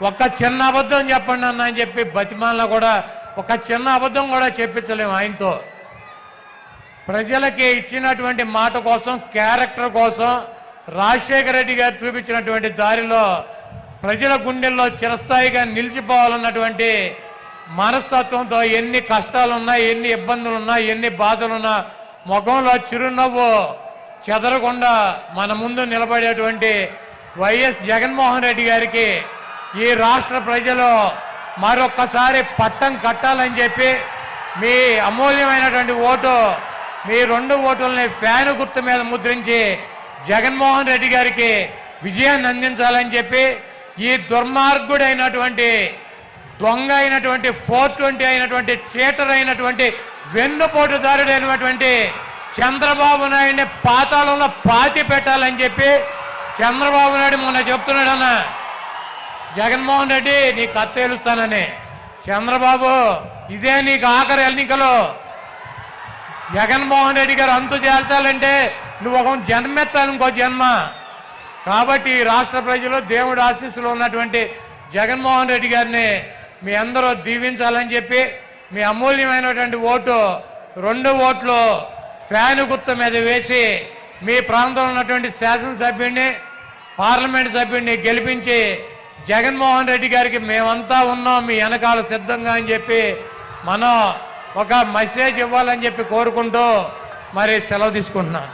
ఒక చిన్న అబద్ధం చెప్పండి అన్న అని చెప్పి బతిమాలలో కూడా ఒక చిన్న అబద్ధం కూడా చెప్పించలేము ఆయనతో. ప్రజలకి ఇచ్చినటువంటి మాట కోసం, క్యారెక్టర్ కోసం రాజశేఖర రెడ్డి గారు చూపించినటువంటి దారిలో ప్రజల గుండెల్లో చిరస్థాయిగా నిలిచిపోవాలన్నటువంటి మనస్తత్వంతో ఎన్ని కష్టాలున్నా, ఎన్ని ఇబ్బందులున్నా, ఎన్ని బాధలున్నా ముఖంలో చిరునవ్వు చెదరకుండా మన ముందు నిలబడేటువంటి వైఎస్ జగన్మోహన్ రెడ్డి గారికి ఈ రాష్ట్ర ప్రజలు మరొక్కసారి పట్టం కట్టాలని చెప్పి మీ అమూల్యమైనటువంటి ఓటు, మీ 2 ఓటుల్ని ఫ్యాను గుర్తు మీద ముద్రించి జగన్మోహన్ రెడ్డి గారికి విజయాన్ని అందించాలని చెప్పి ఈ దుర్మార్గుడైనటువంటి, దొంగ అయినటువంటి, 420 అయినటువంటి, చీటర్ అయినటువంటి, వెన్నుపోటుదారుడైనటువంటి చంద్రబాబు నాయుడిని పాతాళంలో పాతి పెట్టాలని చెప్పి చంద్రబాబు నాయుడు మొన్న చెప్తున్నాడన్న, జగన్మోహన్ రెడ్డి నీ కత్తి తేలుస్తానని. చంద్రబాబు ఇదే నీకు ఆఖరి ఎన్నికలు. జగన్మోహన్ రెడ్డి గారు అంతు చేల్చాలంటే నువ్వు ఒక జన్మెత్తాలి, ఇంకో జన్మ. కాబట్టి రాష్ట్ర ప్రజలు దేవుడి ఆశీస్సులు ఉన్నటువంటి జగన్మోహన్ రెడ్డి గారిని మీ అందరూ దీవించాలని చెప్పి మీ అమూల్యమైనటువంటి ఓటు, 2 ఓట్లు ఫ్యాను గుర్తు మీద వేసి మీ ప్రాంతంలో ఉన్నటువంటి శాసనసభ్యుడిని, పార్లమెంట్ సభ్యుడిని గెలిపించి జగన్మోహన్ రెడ్డి గారికి మేమంతా ఉన్నాం మీ వెనకాల సిద్ధంగా అని చెప్పి మనం ఒక మెసేజ్ ఇవ్వాలని చెప్పి కోరుకుంటూ మరి సెలవు తీసుకుంటున్నాం.